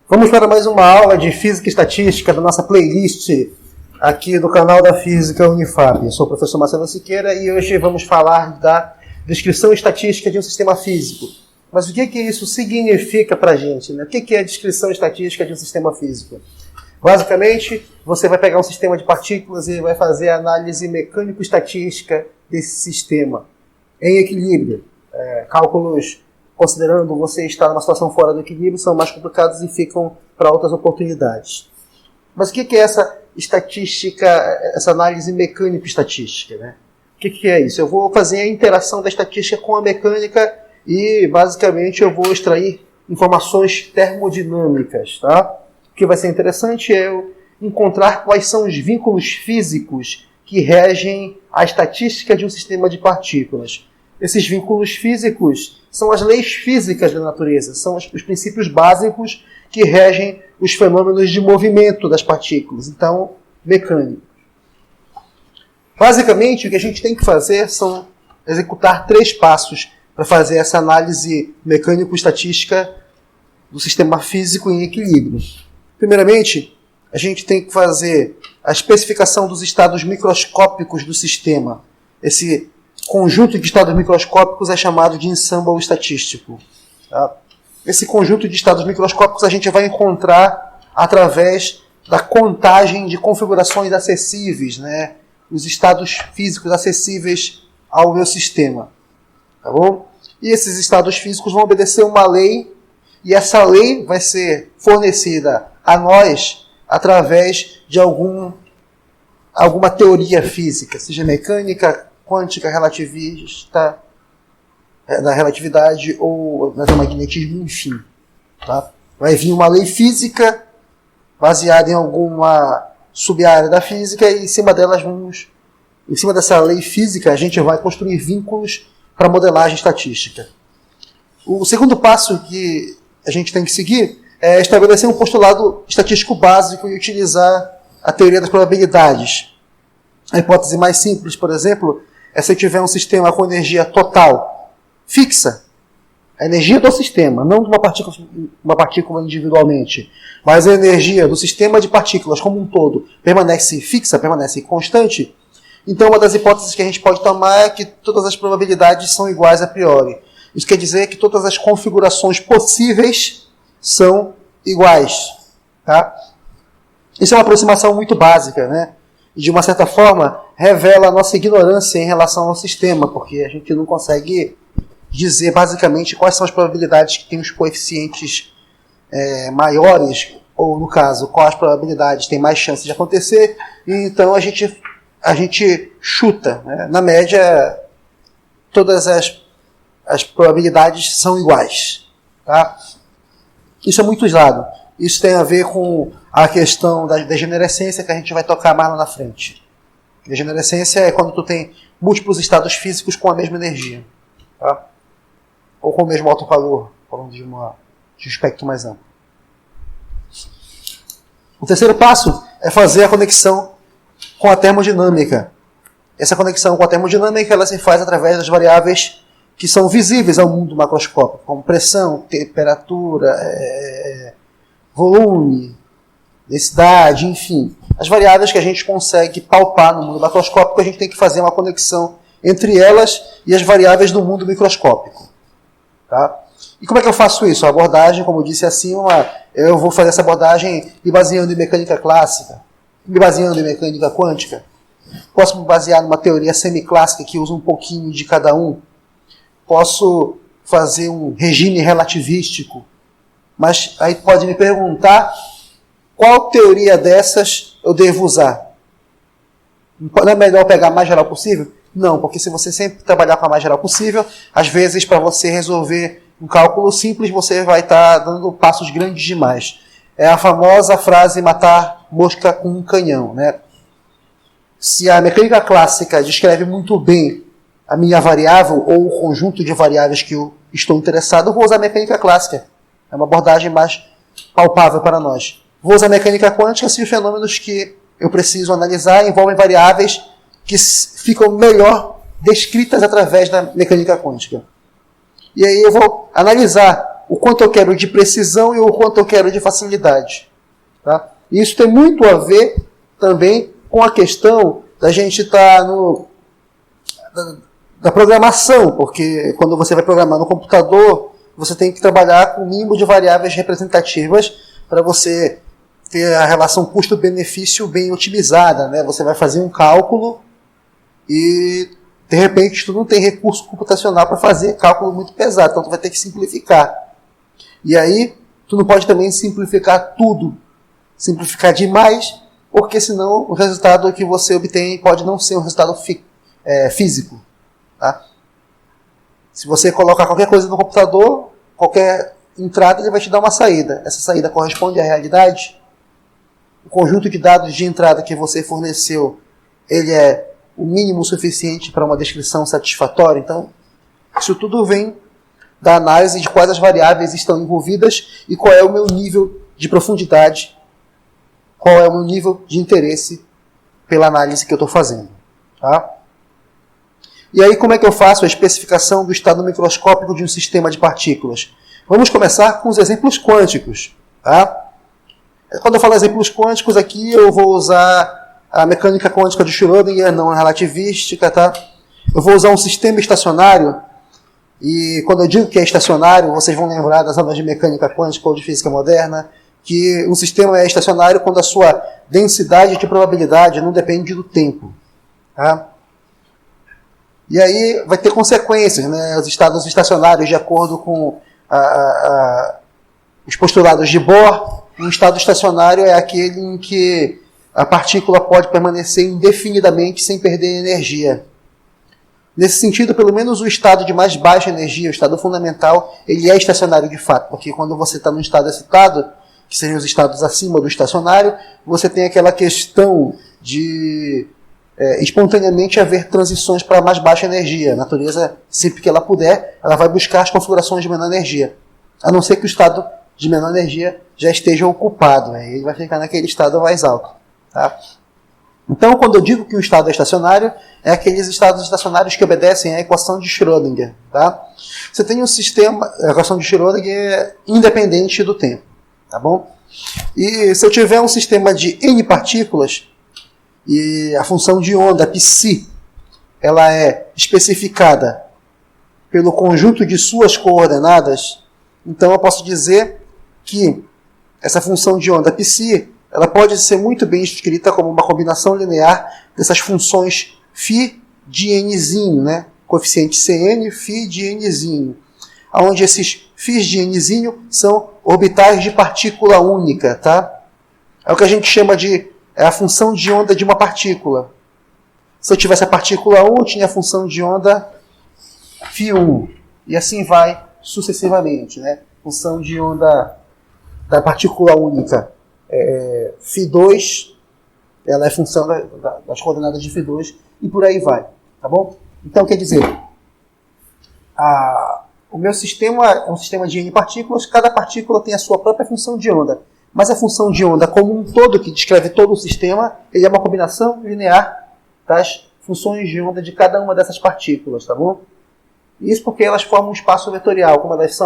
Vamos para mais uma aula de Física e Estatística da nossa playlist aqui do canal da Física Unifap. Eu sou o professor Marcelo Siqueira e hoje vamos falar da descrição estatística de um sistema físico. Mas o que isso significa para a gente, né? O que é a descrição estatística de um sistema físico? Basicamente, você vai pegar um sistema de partículas e vai fazer a análise mecânico-estatística desse sistema em equilíbrio. Cálculos, considerando você estar numa situação fora do equilíbrio, são mais complicados e ficam para outras oportunidades. Mas o que é essa estatística, essa análise mecânico-estatística, né? O que é isso? Eu vou fazer a interação da estatística com a mecânica e, basicamente, eu vou extrair informações termodinâmicas, tá? O que vai ser interessante é eu encontrar quais são os vínculos físicos que regem a estatística de um sistema de partículas. Esses vínculos físicos são as leis físicas da natureza, são os princípios básicos que regem os fenômenos de movimento das partículas, então, mecânicos. Basicamente, o que a gente tem que fazer são executar 3 passos para fazer essa análise mecânico-estatística do sistema físico em equilíbrio. Primeiramente, a gente tem que fazer a especificação dos estados microscópicos do sistema. Esse conjunto de estados microscópicos é chamado de ensemble estatístico. Tá? Esse conjunto de estados microscópicos a gente vai encontrar através da contagem de configurações acessíveis, né? Os estados físicos acessíveis ao meu sistema. Tá bom? E esses estados físicos vão obedecer uma lei, e essa lei vai ser fornecida a nós através de alguma teoria física, seja mecânica, quântica, relativista, da relatividade ou do magnetismo, enfim. Tá? Vai vir uma lei física baseada em alguma sub-área da física e em cima dessa lei física a gente vai construir vínculos para modelagem estatística. O segundo passo que a gente tem que seguir é estabelecer um postulado estatístico básico e utilizar a teoria das probabilidades. A hipótese mais simples, por exemplo, é se eu tiver um sistema com energia total fixa, a energia do sistema, não de uma partícula individualmente, mas a energia do sistema de partículas como um todo permanece fixa, permanece constante, então uma das hipóteses que a gente pode tomar é que todas as probabilidades são iguais a priori. Isso quer dizer que todas as configurações possíveis são iguais. Tá? Isso é uma aproximação muito básica, né? E de uma certa forma revela a nossa ignorância em relação ao sistema, porque a gente não consegue dizer basicamente quais são as probabilidades que tem os coeficientes maiores, ou no caso, quais probabilidades têm mais chance de acontecer, e então a gente chuta. Né? Na média, todas as probabilidades são iguais. Tá? Isso é muito usado. Isso tem a ver com a questão da degenerescência que a gente vai tocar mais lá na frente. Degenerescência é quando tu tem múltiplos estados físicos com a mesma energia. Tá? Ou com o mesmo alto valor, falando de um espectro mais amplo. O terceiro passo é fazer a conexão com a termodinâmica. Essa conexão com a termodinâmica ela se faz através das variáveis que são visíveis ao mundo macroscópico, como pressão, temperatura, volume, densidade, enfim. As variáveis que a gente consegue palpar no mundo macroscópico, a gente tem que fazer uma conexão entre elas e as variáveis do mundo microscópico. Tá? E como é que eu faço isso? A abordagem, como eu disse acima, eu vou fazer essa abordagem me baseando em mecânica clássica, me baseando em mecânica quântica. Posso me basear numa teoria semiclássica que usa um pouquinho de cada um. Posso fazer um regime relativístico. Mas aí pode me perguntar qual teoria dessas eu devo usar. Não é melhor pegar a mais geral possível? Não, porque se você sempre trabalhar com a mais geral possível, às vezes para você resolver um cálculo simples, você vai estar dando passos grandes demais. É a famosa frase matar mosca com um canhão. Né? Se a mecânica clássica descreve muito bem a minha variável ou o conjunto de variáveis que eu estou interessado, eu vou usar a mecânica clássica. É uma abordagem mais palpável para nós. Vou usar a mecânica quântica se os fenômenos que eu preciso analisar envolvem variáveis que ficam melhor descritas através da mecânica quântica. E aí eu vou analisar o quanto eu quero de precisão e o quanto eu quero de facilidade. Tá? E isso tem muito a ver também com a questão da gente estar da programação, porque quando você vai programar no computador, você tem que trabalhar com o mínimo de variáveis representativas para você ter a relação custo-benefício bem otimizada. Né? Você vai fazer um cálculo e, de repente, tu não tem recurso computacional para fazer cálculo muito pesado, então tu vai ter que simplificar. E aí, tu não pode também simplificar tudo, simplificar demais, porque senão o resultado que você obtém pode não ser um resultado físico. Tá? Se você colocar qualquer coisa no computador, qualquer entrada, ele vai te dar uma saída. Essa saída corresponde à realidade? O conjunto de dados de entrada que você forneceu, ele é o mínimo suficiente para uma descrição satisfatória? Então, isso tudo vem da análise de quais as variáveis estão envolvidas e qual é o meu nível de profundidade, qual é o meu nível de interesse pela análise que eu estou fazendo. Tá? E aí, como é que eu faço a especificação do estado microscópico de um sistema de partículas? Vamos começar com os exemplos quânticos. Tá? Quando eu falo exemplos quânticos aqui, eu vou usar a mecânica quântica de Schrödinger, não a relativística. Tá? Eu vou usar um sistema estacionário, e quando eu digo que é estacionário, vocês vão lembrar das aulas de mecânica quântica ou de física moderna, que um sistema é estacionário quando a sua densidade de probabilidade não depende do tempo. Tá? E aí vai ter consequências, né? Os estados estacionários, de acordo com os postulados de Bohr, um estado estacionário é aquele em que a partícula pode permanecer indefinidamente sem perder energia. Nesse sentido, pelo menos o estado de mais baixa energia, o estado fundamental, ele é estacionário de fato, porque quando você está num estado excitado, que seriam os estados acima do estacionário, você tem aquela questão de espontaneamente haver transições para mais baixa energia. A natureza, sempre que ela puder, ela vai buscar as configurações de menor energia. A não ser que o estado de menor energia já esteja ocupado, né? Ele vai ficar naquele estado mais alto. Tá? Então, quando eu digo que um estado é estacionário, é aqueles estados estacionários que obedecem à equação de Schrödinger. Tá? Você tem um sistema, a equação de Schrödinger é independente do tempo. Tá bom? E se eu tiver um sistema de n partículas, e a função de onda, psi, ela é especificada pelo conjunto de suas coordenadas, então eu posso dizer que essa função de onda psi, ela pode ser muito bem escrita como uma combinação linear dessas funções φ de nzinho, né? Coeficiente Cn, φ de nzinho, onde esses φ de nzinho são orbitais de partícula única. Tá? É o que a gente chama de a função de onda de uma partícula. Se eu tivesse a partícula 1, eu tinha a função de onda φ1. E assim vai sucessivamente. Né? Função de onda da partícula única φ2, ela é função das coordenadas de φ2 e por aí vai. Tá bom? Então, quer dizer, o meu sistema é um sistema de n partículas, cada partícula tem a sua própria função de onda. Mas a função de onda como um todo, que descreve todo o sistema, ele é uma combinação linear das funções de onda de cada uma dessas partículas, tá bom? Isso porque elas formam um espaço vetorial, como elas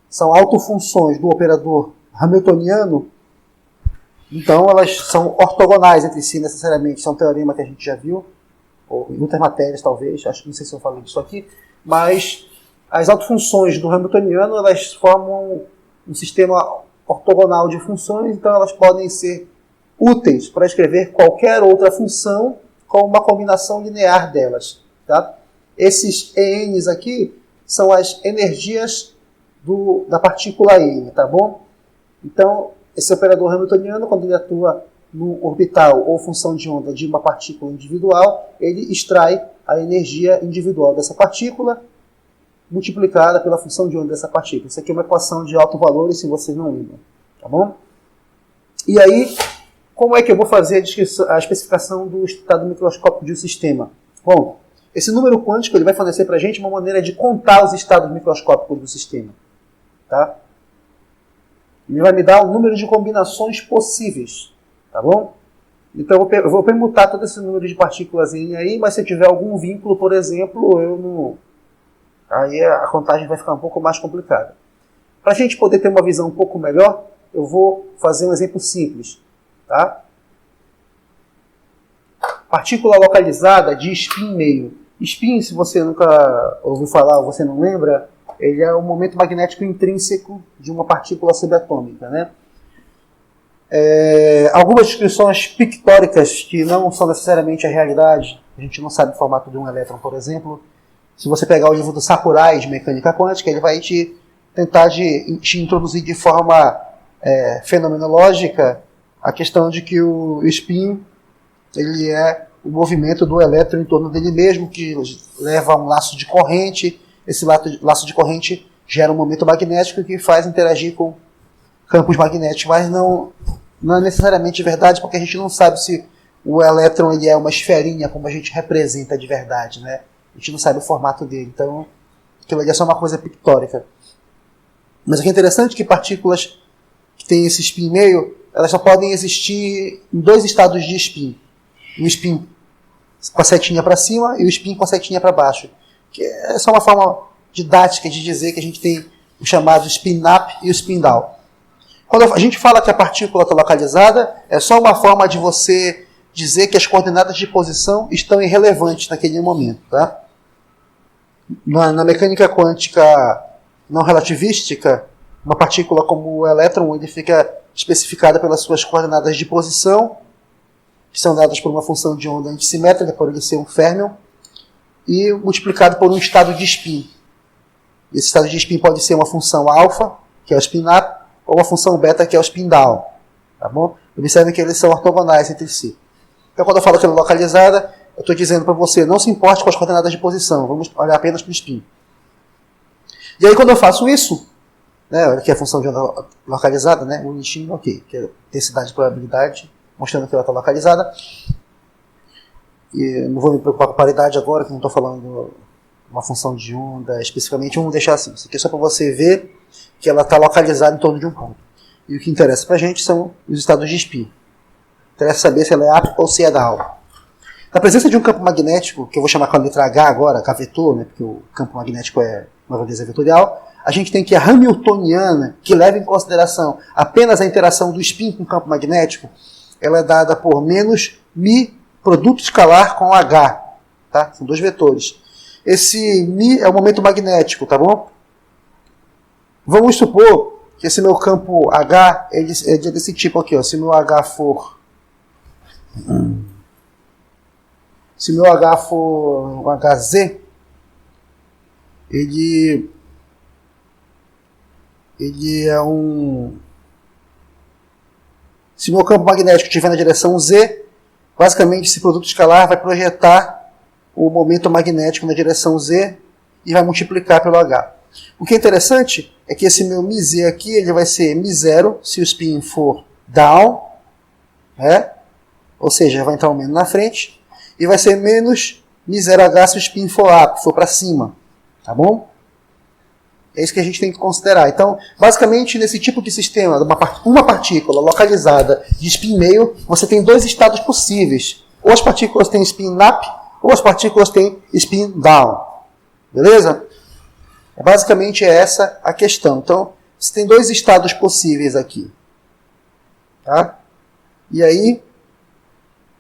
são autofunções do operador hamiltoniano, então elas são ortogonais entre si necessariamente. Isso é um teorema que a gente já viu, ou em outras matérias talvez, acho que não sei se eu falei disso aqui, mas as autofunções do hamiltoniano, elas formam um sistema ortogonal de funções, então elas podem ser úteis para escrever qualquer outra função com uma combinação linear delas. Tá? Esses ENs aqui são as energias da partícula N, tá bom? Então, esse operador hamiltoniano, quando ele atua no orbital ou função de onda de uma partícula individual, ele extrai a energia individual dessa partícula multiplicada pela função de onda dessa partícula. Isso aqui é uma equação de alto valor, se vocês não lembram. Tá bom? E aí, como é que eu vou fazer a especificação do estado microscópico de um sistema? Bom, esse número quântico ele vai fornecer para a gente uma maneira de contar os estados microscópicos do sistema. Tá? Ele vai me dar o número de combinações possíveis. Tá bom? Então eu vou permutar todo esse número de partículas aí, mas se eu tiver algum vínculo, por exemplo, eu aí a contagem vai ficar um pouco mais complicada. Para a gente poder ter uma visão um pouco melhor, eu vou fazer um exemplo simples. Tá? Partícula localizada de spin meio. Spin, se você nunca ouviu falar ou você não lembra, ele é o momento magnético intrínseco de uma partícula subatômica, né? Algumas descrições pictóricas que não são necessariamente a realidade, a gente não sabe o formato de um elétron, por exemplo. Se você pegar o livro do Sakurai de mecânica quântica, ele vai tentar te introduzir de forma fenomenológica a questão de que o spin ele é o movimento do elétron em torno dele mesmo, que leva a um laço de corrente. Esse laço de corrente gera um momento magnético que faz interagir com campos magnéticos, mas não é necessariamente verdade, porque a gente não sabe se o elétron ele é uma esferinha, como a gente representa de verdade, né? A gente não sabe o formato dele, então aquilo ali é só uma coisa pictórica. Mas o que é interessante é que partículas que têm esse spin meio, elas só podem existir em dois estados de spin. O spin com a setinha para cima e o spin com a setinha para baixo. Que é só uma forma didática de dizer que a gente tem o chamado spin up e o spin down. Quando a gente fala que a partícula está localizada, é só uma forma de você dizer que as coordenadas de posição estão irrelevantes naquele momento. Tá? Na mecânica quântica não relativística, uma partícula como o elétron ele fica especificada pelas suas coordenadas de posição, que são dadas por uma função de onda antissimétrica, por ele ser um férmion, e multiplicado por um estado de spin. Esse estado de spin pode ser uma função alfa, que é o spin up, ou uma função beta, que é o spin down. Tá bom? Observem que eles são ortogonais entre si. Então, quando eu falo que ela é localizada, eu estou dizendo para você, não se importe com as coordenadas de posição, vamos olhar apenas para o spin. E aí, quando eu faço isso, né, olha aqui a função de onda localizada, né, o spin, ok, que é densidade de probabilidade, mostrando que ela está localizada. E não vou me preocupar com paridade agora, que não estou falando uma função de onda especificamente, vamos deixar assim. Isso aqui é só para você ver que ela está localizada em torno de um ponto. E o que interessa para a gente são os estados de spin. Interessa saber se ela é up ou se é down. Na presença de um campo magnético, que eu vou chamar com a letra H agora, H vetor, né, porque o campo magnético é uma grandeza vetorial, a gente tem que a hamiltoniana, que leva em consideração apenas a interação do spin com o campo magnético, ela é dada por menos μ produto escalar com H. Tá? São dois vetores. Esse μ é o momento magnético, tá bom? Vamos supor que esse meu campo H ele é desse tipo aqui. Ó. Se meu H for um HZ, ele é um... Se meu campo magnético estiver na direção Z, basicamente esse produto escalar vai projetar o momento magnético na direção Z e vai multiplicar pelo H. O que é interessante é que esse meu μz aqui ele vai ser μ0 se o spin for down, né? Ou seja, vai entrar um menos na frente, e vai ser menos μ0h se o spin for up, for para cima. Tá bom? É isso que a gente tem que considerar. Então, basicamente, nesse tipo de sistema, uma partícula localizada de spin meio, você tem dois estados possíveis. Ou as partículas têm spin up, ou as partículas têm spin down. Beleza? Basicamente é essa a questão. Então, você tem dois estados possíveis aqui. Tá? E aí,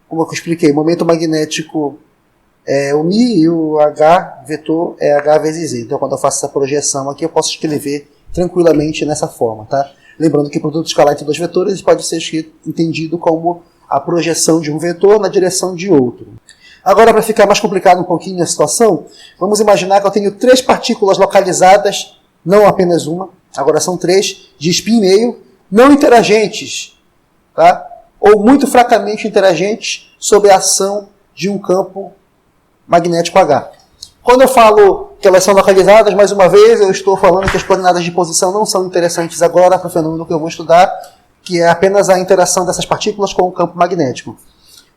como eu expliquei, o momento magnético é o μ e o H vetor é H vezes Z. Então, quando eu faço essa projeção aqui, eu posso escrever tranquilamente nessa forma. Tá? Lembrando que o produto escalar entre dois vetores pode ser entendido como a projeção de um vetor na direção de outro. Agora, para ficar mais complicado um pouquinho a situação, vamos imaginar que eu tenho três partículas localizadas, não apenas uma, agora são três, de spin meio, não interagentes, tá? Ou muito fracamente interagentes sob a ação de um campo magnético H. Quando eu falo que elas são localizadas, mais uma vez, eu estou falando que as coordenadas de posição não são interessantes agora para o fenômeno que eu vou estudar, que é apenas a interação dessas partículas com o campo magnético.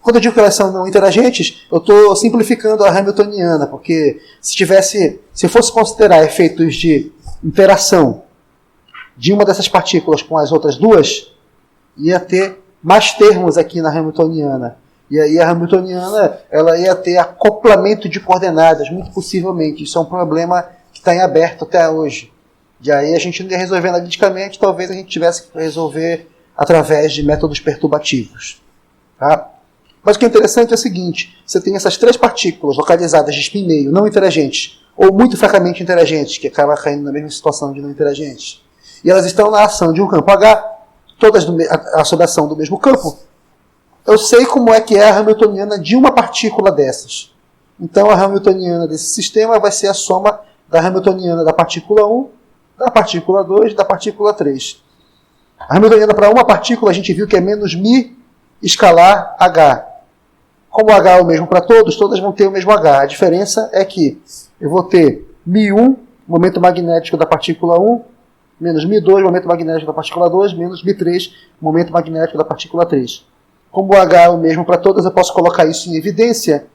Quando eu digo que elas são não interagentes, eu estou simplificando a hamiltoniana, porque se eu fosse considerar efeitos de interação de uma dessas partículas com as outras duas, ia ter mais termos aqui na hamiltoniana. E aí a hamiltoniana ela ia ter acoplamento de coordenadas, muito possivelmente. Isso é um problema que está em aberto até hoje. E aí a gente não ia resolver analiticamente, talvez a gente tivesse que resolver através de métodos perturbativos. Tá? Mas o que é interessante é o seguinte, você tem essas três partículas localizadas de spin meio, não interagentes, ou muito fracamente interagentes, que acaba caindo na mesma situação de não interagentes. E elas estão na ação de um campo H, todas sob a ação do mesmo campo. Eu sei como é que é a hamiltoniana de uma partícula dessas. Então a hamiltoniana desse sistema vai ser a soma da hamiltoniana da partícula 1, da partícula 2 e da partícula 3. A hamiltoniana para uma partícula a gente viu que é menos μ escalar H. Como o H é o mesmo para todos, todas vão ter o mesmo H. A diferença é que eu vou ter μ1, momento magnético da partícula 1, menos μ2, momento magnético da partícula 2, menos μ3, momento magnético da partícula 3. Como o H é o mesmo para todas, eu posso colocar isso em evidência,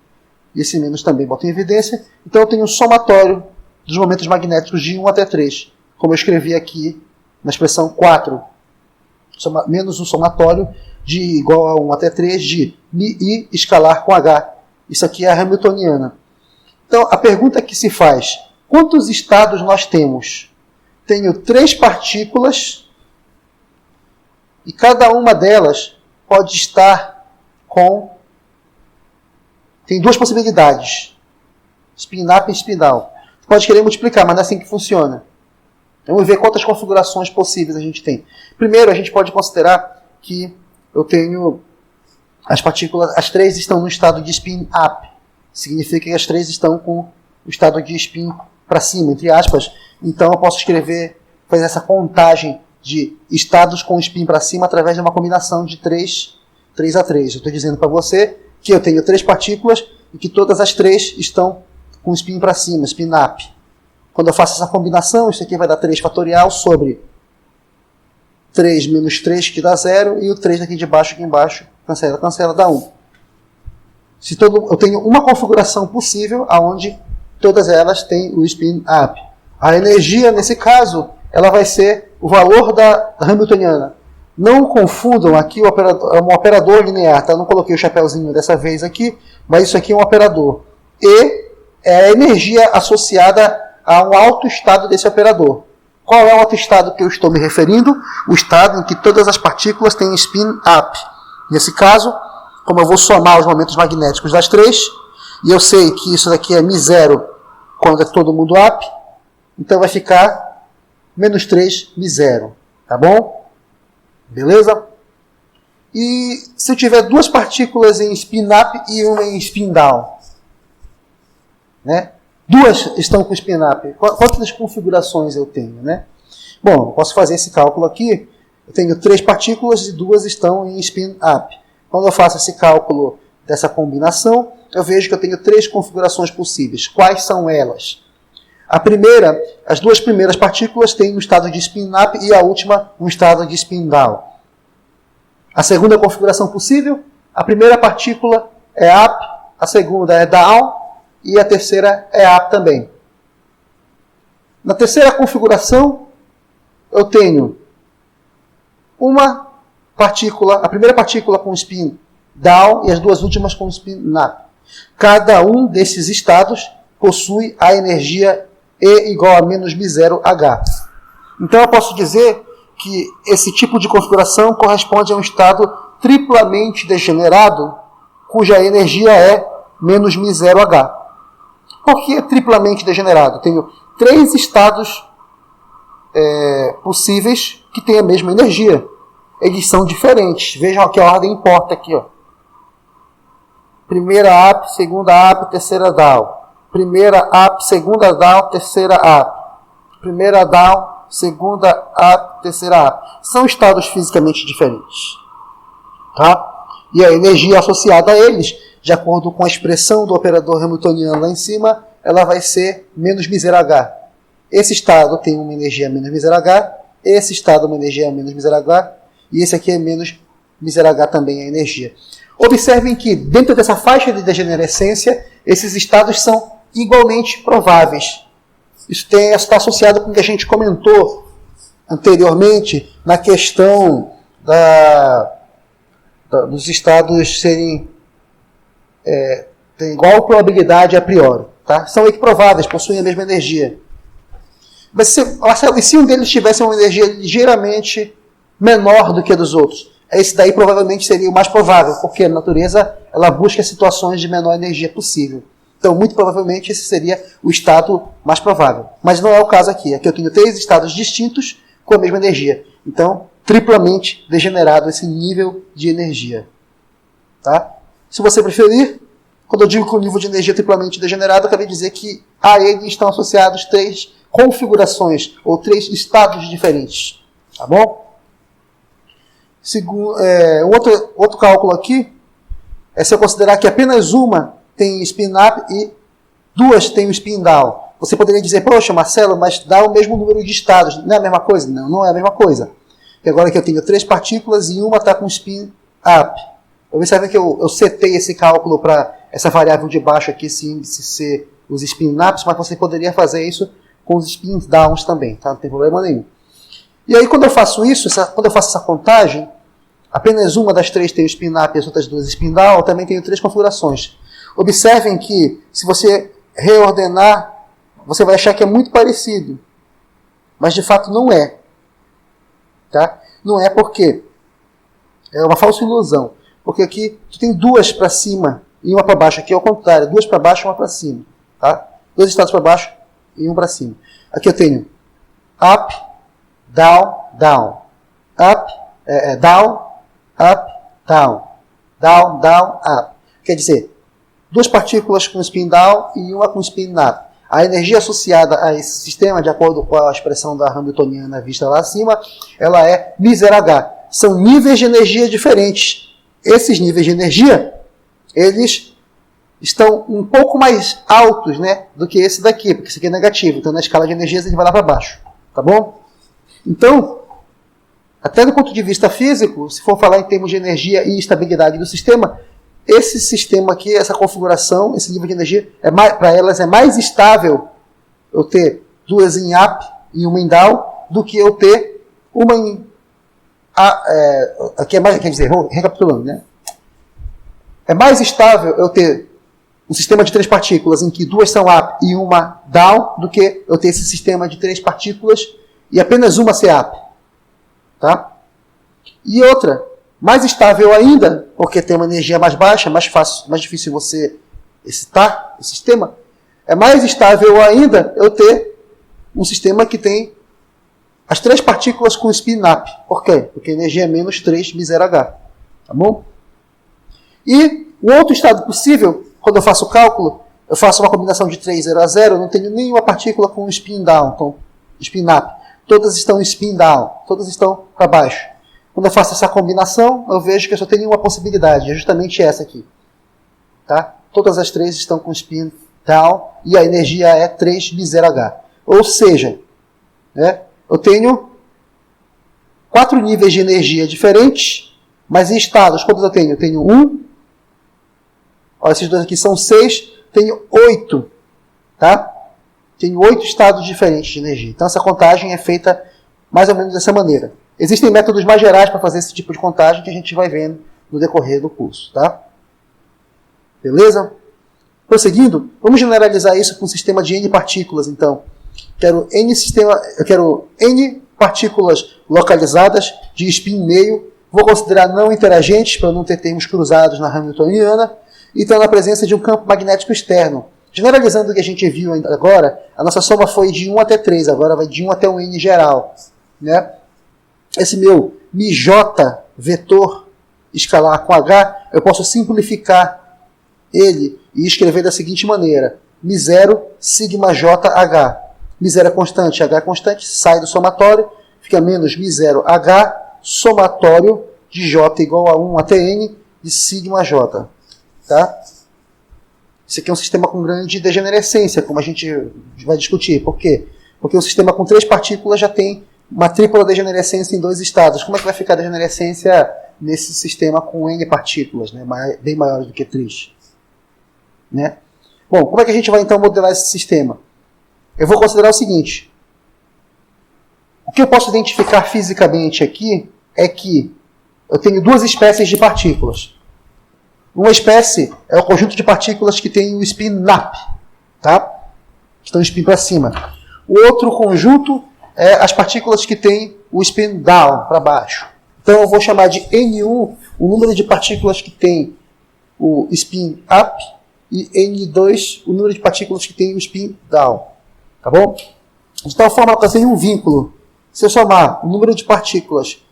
e esse menos também boto em evidência, então eu tenho um somatório dos momentos magnéticos de 1 até 3, como eu escrevi aqui na expressão 4, menos um somatório de igual a 1 até 3 de μi escalar com H. Isso aqui é a hamiltoniana. Então, a pergunta que se faz, quantos estados nós temos? Tenho 3 partículas e cada uma delas pode estar com... Tem 2 possibilidades, spin-up e spin-down. Você pode querer multiplicar, mas não é assim que funciona. Vamos ver quantas configurações possíveis a gente tem. Primeiro, a gente pode considerar que eu tenho as partículas, as 3 estão no estado de spin-up. Significa que as 3 estão com o estado de spin para cima, entre aspas. Então eu posso escrever, fazer essa contagem de estados com spin para cima através de uma combinação de 3 a 3. Eu estou dizendo para você que eu tenho 3 partículas e que todas as 3 estão com spin para cima, spin-up. Quando eu faço essa combinação, isso aqui vai dar 3 fatorial sobre 3 menos 3, que dá 0, e o 3 daqui de baixo, aqui embaixo, cancela, cancela, dá 1. Eu tenho uma configuração possível onde todas elas têm o spin-up. A energia, nesse caso, ela vai ser o valor da hamiltoniana. Não confundam aqui, é um operador linear, tá? Eu não coloquei o chapéuzinho dessa vez aqui, mas isso aqui é um operador. E é a energia associada a um alto estado desse operador. Qual é o outro estado que eu estou me referindo? O estado em que todas as partículas têm spin-up. Nesse caso, como eu vou somar os momentos magnéticos das 3, e eu sei que isso daqui é μ0 quando é todo mundo up, então vai ficar menos 3 μ0. Tá bom? Beleza? E se eu tiver 2 partículas em spin-up e uma em spin-down? Né? 2 estão com spin-up. Quantas configurações eu tenho? Né? Bom, eu posso fazer esse cálculo aqui. Eu tenho 3 partículas e 2 estão em spin-up. Quando eu faço esse cálculo dessa combinação, eu vejo que eu tenho 3 configurações possíveis. Quais são elas? A primeira, as 2 primeiras partículas têm um estado de spin-up e a última um estado de spin-down. A segunda configuração possível, a primeira partícula é up, a segunda é down, e a terceira é up também. Na terceira configuração, eu tenho uma partícula, a primeira partícula com spin down e as 2 últimas com spin up. Cada um desses estados possui a energia E igual a menos μ0 H. Então eu posso dizer que esse tipo de configuração corresponde a um estado triplamente degenerado, cuja energia é menos μ0 H. Por que é triplamente degenerado? Tenho 3 estados possíveis que têm a mesma energia. Eles são diferentes. Vejam que a ordem importa aqui. Ó. Primeira up, segunda up, terceira down. Primeira up, segunda down, terceira up. Primeira down, segunda up, terceira up. São estados fisicamente diferentes. Tá? E a energia associada a eles, de acordo com a expressão do operador hamiltoniano lá em cima, ela vai ser menos μ0 H. Esse estado tem uma energia menos μ0 H, esse estado uma energia menos μ0 H, e esse aqui é menos μ0 H também a energia. Observem que dentro dessa faixa de degenerescência, esses estados são igualmente prováveis. Isso está associado com o que a gente comentou anteriormente na questão dos estados serem tem igual probabilidade a priori. Tá? São equiprováveis, possuem a mesma energia. Mas Marcelo, e se um deles tivesse uma energia ligeiramente menor do que a dos outros? Esse daí provavelmente seria o mais provável, porque a natureza ela busca situações de menor energia possível. Então, muito provavelmente, esse seria o estado mais provável. Mas não é o caso aqui. Aqui eu tenho 3 estados distintos com a mesma energia. Então, triplamente degenerado esse nível de energia. Tá? Se você preferir, quando eu digo que o nível de energia é triplamente degenerado, eu acabei de dizer que a ele estão associados 3 configurações, ou 3 estados diferentes. Tá bom? Outro cálculo aqui é se eu considerar que apenas uma tem spin-up e 2 tem o spin-down. Você poderia dizer, poxa, Marcelo, mas dá o mesmo número de estados. Não é a mesma coisa? Não, não é a mesma coisa. Porque agora que eu tenho 3 partículas e uma está com spin-up. Observe que eu setei esse cálculo para essa variável de baixo aqui, esse índice ser os spin-ups, mas você poderia fazer isso com os spin-downs também, tá? Não tem problema nenhum. E aí quando eu faço isso, quando eu faço essa contagem, apenas uma das 3 tem o spin-up e as outras 2 spin-down, eu também tenho 3 configurações. Observem que, se você reordenar, você vai achar que é muito parecido. Mas, de fato, não é. Tá? Não é porque é uma falsa ilusão. Porque aqui tu tem 2 para cima e uma para baixo. Aqui é o contrário. 2 para baixo e uma para cima. Tá? 2 estados para baixo e um para cima. Aqui eu tenho up, down, down. Up, down, up, down. Down, down, up. Quer dizer, 2 partículas com spin down e uma com spin up. A energia associada a esse sistema, de acordo com a expressão da Hamiltoniana vista lá acima, ela é μh. São níveis de energia diferentes. Esses níveis de energia, eles estão um pouco mais altos, né, do que esse daqui, porque esse aqui é negativo. Então, na escala de energias, ele vai lá para baixo. Tá bom? Então, até do ponto de vista físico, se for falar em termos de energia e estabilidade do sistema, esse sistema aqui, essa configuração, esse nível de energia, para elas é mais estável eu ter 2 em up e uma em down do que eu ter uma em... aqui é mais, quer dizer, recapitulando, né? É mais estável eu ter um sistema de 3 partículas em que 2 são up e uma down do que eu ter esse sistema de 3 partículas e apenas uma ser up. Tá? E outra, mais estável ainda, porque tem uma energia mais baixa, mais fácil, mais difícil você excitar o sistema, é mais estável ainda eu ter um sistema que tem as 3 partículas com spin-up. Por quê? Porque a energia é menos 3 μh. Tá bom? E o outro estado possível, quando eu faço o cálculo, eu faço uma combinação de 3, 0 a 0, eu não tenho nenhuma partícula com spin-down, então spin-up. Todas estão spin-down, todas estão para baixo. Quando eu faço essa combinação, eu vejo que eu só tenho uma possibilidade, é justamente essa aqui. Tá? Todas as 3 estão com spin down e a energia é 3 μh. Ou seja, né, eu tenho 4 níveis de energia diferentes, mas em estados, quantos eu tenho? Eu tenho 1, ó, esses 2 aqui são 6, tenho 8. Tá? Tenho 8 estados diferentes de energia. Então essa contagem é feita mais ou menos dessa maneira. Existem métodos mais gerais para fazer esse tipo de contagem que a gente vai vendo no decorrer do curso, tá? Beleza? Prosseguindo, vamos generalizar isso com um sistema de N partículas, então. Eu quero N partículas localizadas de spin meio, vou considerar não interagentes para não ter termos cruzados na Hamiltoniana, e estão na presença de um campo magnético externo. Generalizando o que a gente viu agora, a nossa soma foi de 1 até 3, agora vai de 1 até um N geral, né? Esse meu μj vetor escalar com H, eu posso simplificar ele e escrever da seguinte maneira: μ0 sigma jh. μ0 é constante, H é constante, sai do somatório, fica menos μ0h, somatório de j igual a 1 até n de sigma j. Tá? Isso aqui é um sistema com grande degenerescência, como a gente vai discutir. Por quê? Porque um sistema com 3 partículas já tem uma tripla degenerescência em 2 estados. Como é que vai ficar a degenerescência nesse sistema com N partículas, né? Bem maiores do que 3? Né? Bom, como é que a gente vai então modelar esse sistema? Eu vou considerar o seguinte. O que eu posso identificar fisicamente aqui é que eu tenho 2 espécies de partículas. Uma espécie é o conjunto de partículas que tem o spin up, tá? Que estão spin para cima. O outro conjunto é as partículas que têm o spin down, para baixo. Então eu vou chamar de N1 o número de partículas que tem o spin up e N2 o número de partículas que tem o spin down. Tá bom? De tal forma que eu tenho um vínculo. Se eu somar o número de partículas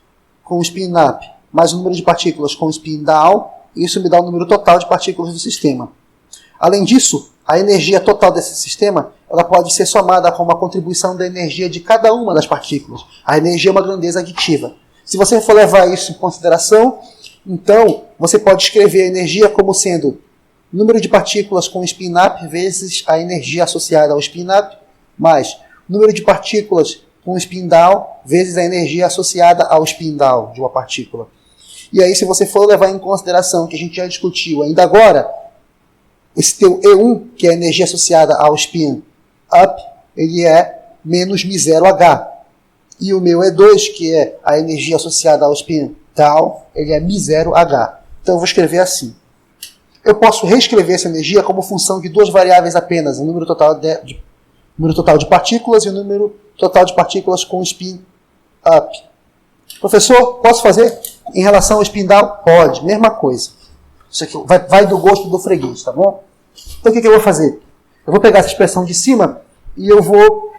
com o spin up mais o número de partículas com o spin down, isso me dá o número total de partículas do sistema. Além disso, a energia total desse sistema ela pode ser somada com uma contribuição da energia de cada uma das partículas. A energia é uma grandeza aditiva. Se você for levar isso em consideração, então você pode escrever a energia como sendo número de partículas com spin up vezes a energia associada ao spin up, mais número de partículas com spin down vezes a energia associada ao spin down de uma partícula. E aí, se você for levar em consideração que a gente já discutiu ainda agora, esse teu E1, que é a energia associada ao spin up, ele é menos μ0h. E o meu E2, que é a energia associada ao spin down, ele é μ0h. Então eu vou escrever assim. Eu posso reescrever essa energia como função de duas variáveis apenas, o número total de partículas e o número total de partículas com spin up. Professor, posso fazer em relação ao spin down? Pode, mesma coisa. Isso aqui vai do gosto do freguês, tá bom? Então o que eu vou fazer? Eu vou pegar essa expressão de cima e eu vou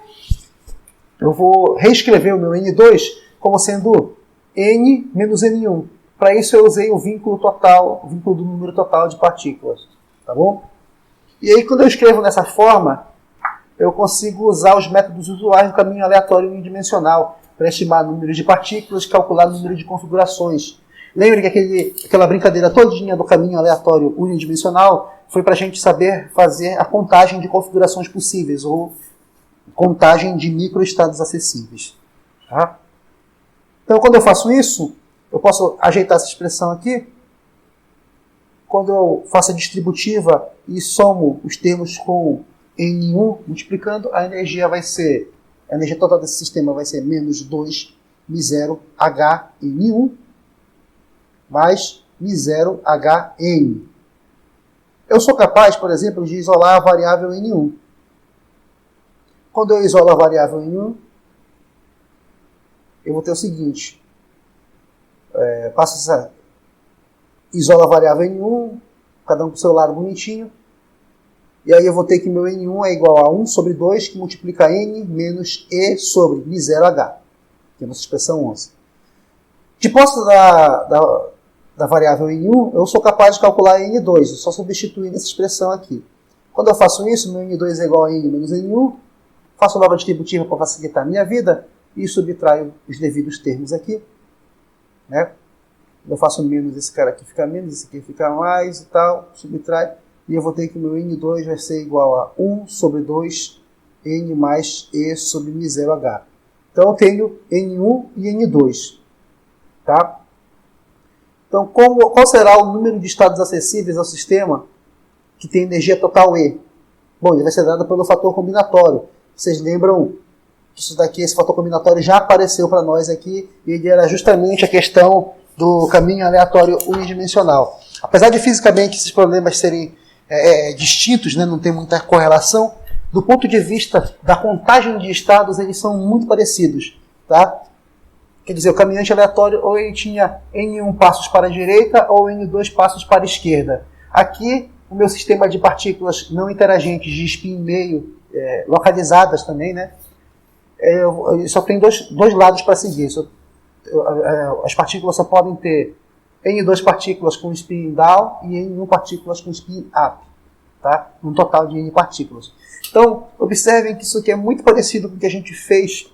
reescrever o meu N2 como sendo N menos N1. Para isso eu usei o vínculo total, o vínculo do número total de partículas, tá bom? E aí quando eu escrevo dessa forma, eu consigo usar os métodos usuais do caminho aleatório unidimensional para estimar número de partículas e calcular o número de configurações. Lembre que aquela brincadeira todinha do caminho aleatório unidimensional foi para a gente saber fazer a contagem de configurações possíveis, ou contagem de microestados acessíveis. Tá? Então, quando eu faço isso, eu posso ajeitar essa expressão aqui. Quando eu faço a distributiva e somo os termos com N1, multiplicando, a energia total desse sistema vai ser menos 2 μ0h N1 mais μ0hn. Eu sou capaz, por exemplo, de isolar a variável N1. Quando eu isolo a variável N1, eu vou ter o seguinte. Isola a variável N1, cada um com o seu lado bonitinho. E aí eu vou ter que meu N1 é igual a 1 sobre 2, que multiplica N menos E sobre μ0h, que é a nossa expressão 11. De posse da variável N1, eu sou capaz de calcular N2, só substituindo essa expressão aqui. Quando eu faço isso, meu N2 é igual a N menos N1, faço nova distributiva para facilitar a minha vida e subtraio os devidos termos aqui. Né? Eu faço menos, esse cara aqui fica menos, esse aqui fica mais e tal, subtrai. E eu vou ter que o meu N2 vai ser igual a 1 sobre 2 N mais E sobre μ0h. Então eu tenho N1 e N2. Tá? Então qual será o número de estados acessíveis ao sistema que tem energia total E? Bom, ele vai ser dado pelo fator combinatório. Vocês lembram que esse fator combinatório já apareceu para nós aqui, e ele era justamente a questão do caminho aleatório unidimensional. Apesar de fisicamente esses problemas serem distintos, né, não tem muita correlação, do ponto de vista da contagem de estados, eles são muito parecidos. Tá? Quer dizer, o caminhante aleatório ou ele tinha N1 passos para a direita ou N2 passos para a esquerda. Aqui, o meu sistema de partículas não interagentes de spin meio, localizadas também, né? Eu só tem dois lados para seguir. As partículas só podem ter N2 partículas com spin down e N1 partículas com spin up, tá? Um total de N partículas. Então, observem que isso aqui é muito parecido com o que a gente fez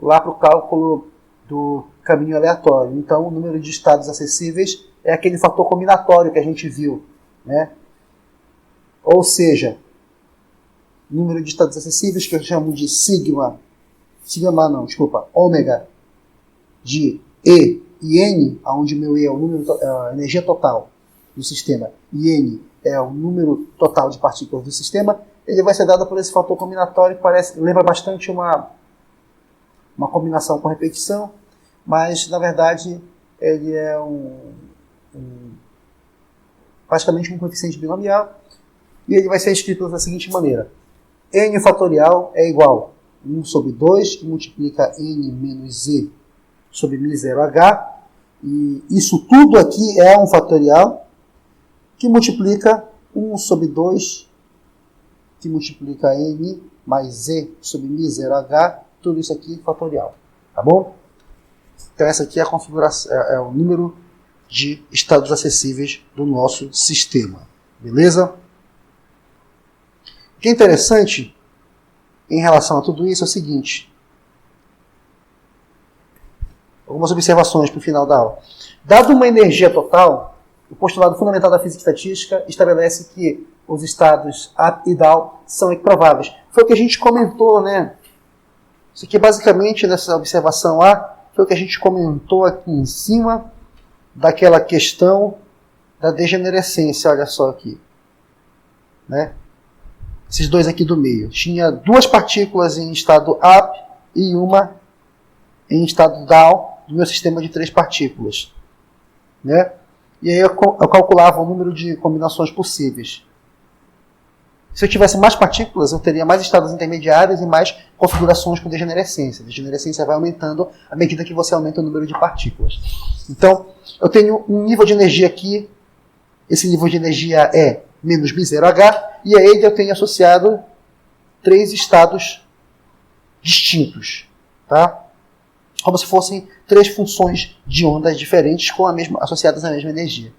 lá para o cálculo do caminho aleatório. Então, o número de estados acessíveis é aquele fator combinatório que a gente viu, né? Ou seja, número de estados acessíveis que eu chamo de ômega de E e N, onde meu E é a energia total do sistema e N é o número total de partículas do sistema, ele vai ser dado por esse fator combinatório que lembra bastante uma combinação com repetição, mas na verdade ele é praticamente um coeficiente binomial, e ele vai ser escrito da seguinte maneira: N fatorial é igual 1 sobre 2, que multiplica n menos z sobre μ0h, e isso tudo aqui é um fatorial que multiplica 1 sobre 2, que multiplica n mais z sobre μ0h, tudo isso aqui fatorial, tá bom? Então essa aqui é a configuração, é o número de estados acessíveis do nosso sistema, beleza? O que é interessante em relação a tudo isso é o seguinte, algumas observações para o final da aula. Dado uma energia total, o postulado fundamental da física estatística estabelece que os estados up e down são equiprováveis. Foi o que a gente comentou, né? Isso aqui basicamente nessa observação A foi o que a gente comentou aqui em cima daquela questão da degenerescência, olha só aqui, né? Esses dois aqui do meio. Tinha duas partículas em estado up e uma em estado down do meu sistema de 3 partículas, né? E aí eu calculava o número de combinações possíveis. Se eu tivesse mais partículas, eu teria mais estados intermediários e mais configurações com degenerescência. A degenerescência vai aumentando à medida que você aumenta o número de partículas. Então, eu tenho um nível de energia aqui. Esse nível de energia é menos μ0h. E a ele eu tenho associado 3 estados distintos. Tá? Como se fossem 3 funções de ondas diferentes associadas à mesma energia.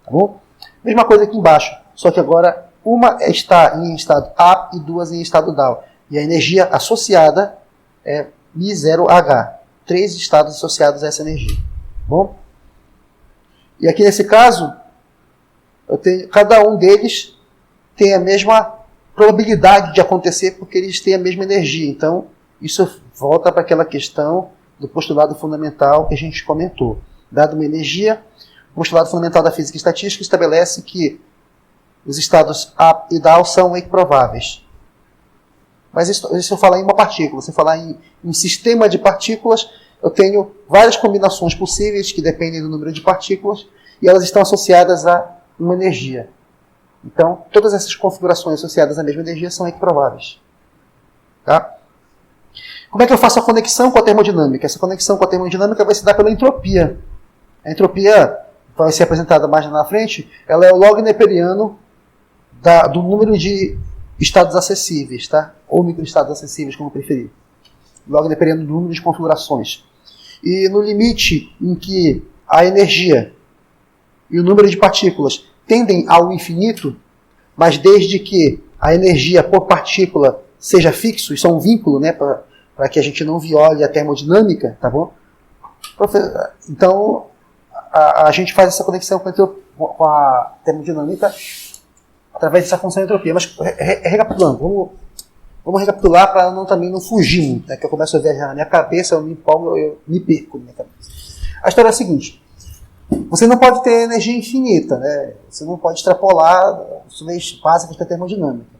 Tá bom? Mesma coisa aqui embaixo. Só que agora uma está em estado up e 2 em estado down. E a energia associada é μ0h. 3 estados associados a essa energia. Bom? E aqui nesse caso, cada um deles tem a mesma probabilidade de acontecer porque eles têm a mesma energia. Então, isso volta para aquela questão do postulado fundamental que a gente comentou. Dado uma energia, o postulado fundamental da física estatística estabelece que os estados up e down são equiprováveis. Mas isso eu falar em uma partícula. Se eu falar em um sistema de partículas, eu tenho várias combinações possíveis que dependem do número de partículas e elas estão associadas a uma energia. Então, todas essas configurações associadas à mesma energia são equiprováveis. Tá? Como é que eu faço a conexão com a termodinâmica? Essa conexão com a termodinâmica vai se dar pela entropia. A entropia vai ser apresentada mais na frente. Ela é o log neperiano do número de estados acessíveis, tá? Ou microestados acessíveis, como preferir. Log neperiano do número de configurações. E no limite em que a energia e o número de partículas tendem ao infinito, mas desde que a energia por partícula seja fixo, isso é um vínculo, né, para que a gente não viole a termodinâmica, tá bom? Então, a gente faz essa conexão com a termodinâmica através dessa função de entropia. Mas, recapitulando, vamos recapitular para também não fugir muito, né, que eu começo a viajar na minha cabeça, eu me empolgo, eu me perco na minha cabeça. A história é a seguinte: você não pode ter energia infinita, né? Você não pode extrapolar os leis básicos da termodinâmica.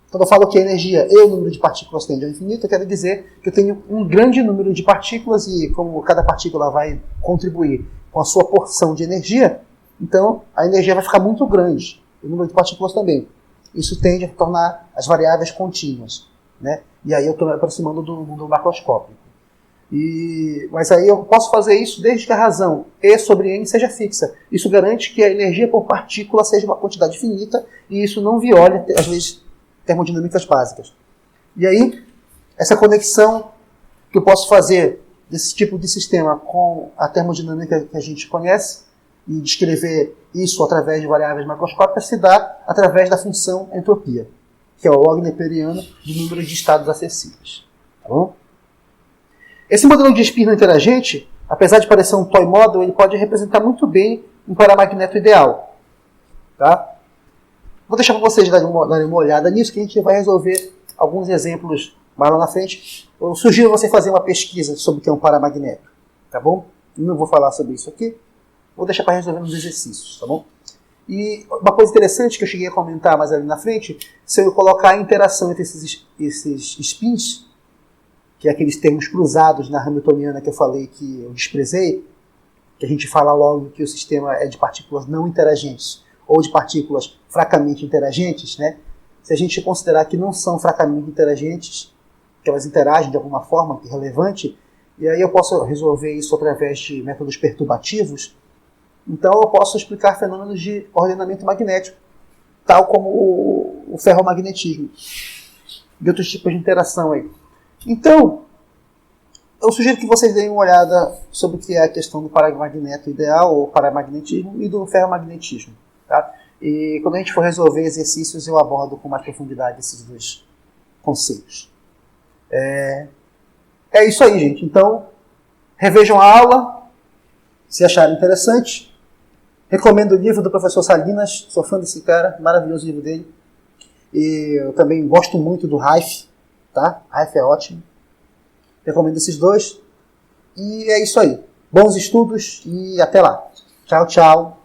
Quando eu falo que a energia e o número de partículas tende ao infinito, eu quero dizer que eu tenho um grande número de partículas e como cada partícula vai contribuir com a sua porção de energia, então a energia vai ficar muito grande. O número de partículas também. Isso tende a tornar as variáveis contínuas, né? E aí eu estou me aproximando do mundo macroscópico. Mas aí eu posso fazer isso desde que a razão E sobre N seja fixa. Isso garante que a energia por partícula seja uma quantidade finita e isso não viole as leis termodinâmicas básicas. E aí, essa conexão que eu posso fazer desse tipo de sistema com a termodinâmica que a gente conhece e descrever isso através de variáveis macroscópicas se dá através da função entropia, que é o log neperiano do número de estados acessíveis. Tá bom? Esse modelo de spin não interagente, apesar de parecer um toy model, ele pode representar muito bem um paramagneto ideal. Tá? Vou deixar para vocês darem uma olhada nisso, que a gente vai resolver alguns exemplos mais lá na frente. Eu sugiro você fazer uma pesquisa sobre o que é um paramagneto. Tá bom? Não vou falar sobre isso aqui. Vou deixar para resolver nos exercícios. Tá bom? E uma coisa interessante que eu cheguei a comentar mais ali na frente, se eu colocar a interação entre esses spins, que é aqueles termos cruzados na Hamiltoniana que eu falei que eu desprezei, que a gente fala logo que o sistema é de partículas não interagentes ou de partículas fracamente interagentes, né? Se a gente considerar que não são fracamente interagentes, que elas interagem de alguma forma que é relevante, e aí eu posso resolver isso através de métodos perturbativos. Então eu posso explicar fenômenos de ordenamento magnético, tal como o ferromagnetismo e outros tipos de interação aí. Então, eu sugiro que vocês deem uma olhada sobre o que é a questão do paramagneto ideal, ou paramagnetismo, e do ferromagnetismo. Tá? E quando a gente for resolver exercícios, eu abordo com mais profundidade esses dois conceitos. É isso aí, gente. Então, revejam a aula, se acharem interessante. Recomendo o livro do professor Salinas, sou fã desse cara, maravilhoso o livro dele. E eu também gosto muito do Reif, tá? Reif é ótimo. Recomendo esses dois. E é isso aí. Bons estudos e até lá. Tchau, tchau.